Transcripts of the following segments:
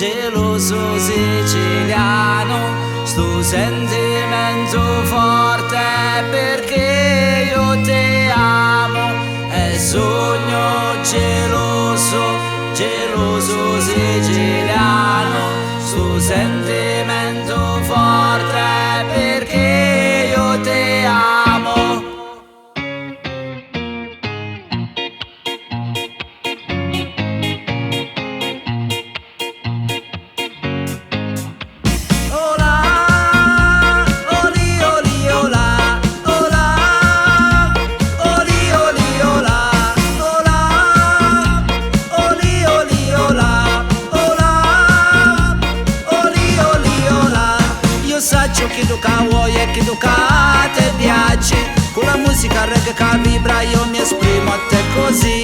geloso siciliano, sto sentimento forte perché io te amo. È sogno geloso, geloso siciliano, sto sentimento forte perché io te amo. Che tu vuoi e che tu te piace, con la musica reggae che vibra io mi esprimo a te così.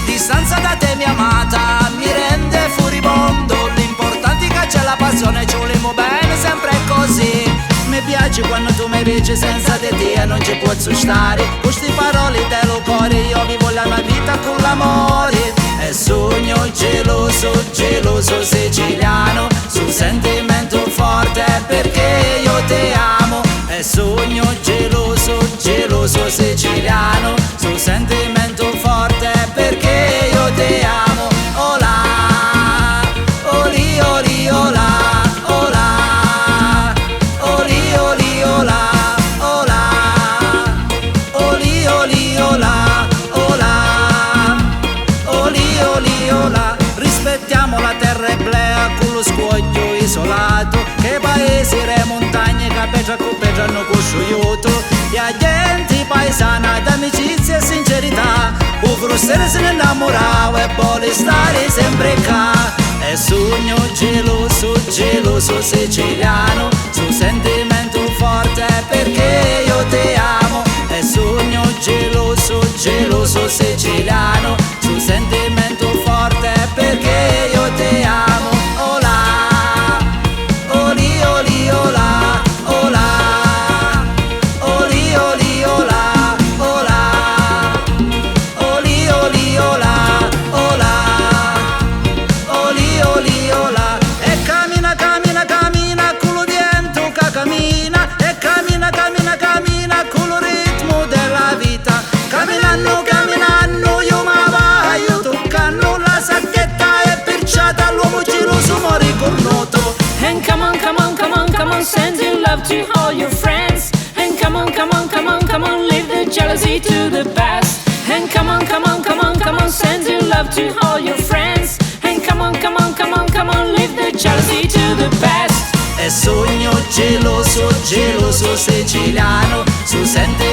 Distanza da te mia amata mi rende furibondo, l'importante è che c'è la passione, ci vogliamo bene sempre così. Mi piace quando tu mi vedi senza di te non ci posso stare, queste parole dello cuore io vivo la mia vita con l'amore. È sogno geloso, geloso siciliano, sul sentimento forte perché io te amo. È sogno geloso, geloso siciliano, sul sentimento forte perché io te amo. Ola, oli oli ola, ola, oli oli ola, ola, oli oli ola, ola, oli oli ola. Rispettiamo la terra eblea con lo scoglio isolato, che paesi e montagne che hanno conosciuto, e a gente paesana d'amicizia e sincerità, ovvero se ne innamorava e vuole stare sempre qua. È sogno geloso, geloso siciliano, sul sentimento forte perché io te amo. È sogno geloso, geloso siciliano, sul sentimento forte perché io te amo. Ola, oli oli ola, ola, oli oli ola, ola, oli oli ola, ola, oli oli ola. E cammina, cammina, cammina con lo vento che cammina, e cammina, cammina, cammina con lo ritmo della vita. Camminando, camminando io ma vai toccando la sacchetta e perciata l'uomo geloso muore cornuto. And come on, come on, come on, come on, send your love to all your friends. And come on, come on, come on, come on, leave the jealousy to the past. And come on, come on, come on, come on, send your love to all your friends. And come on, come on, come on, come on, leave the jealousy to the past. È sogno geloso, geloso siciliano, su sente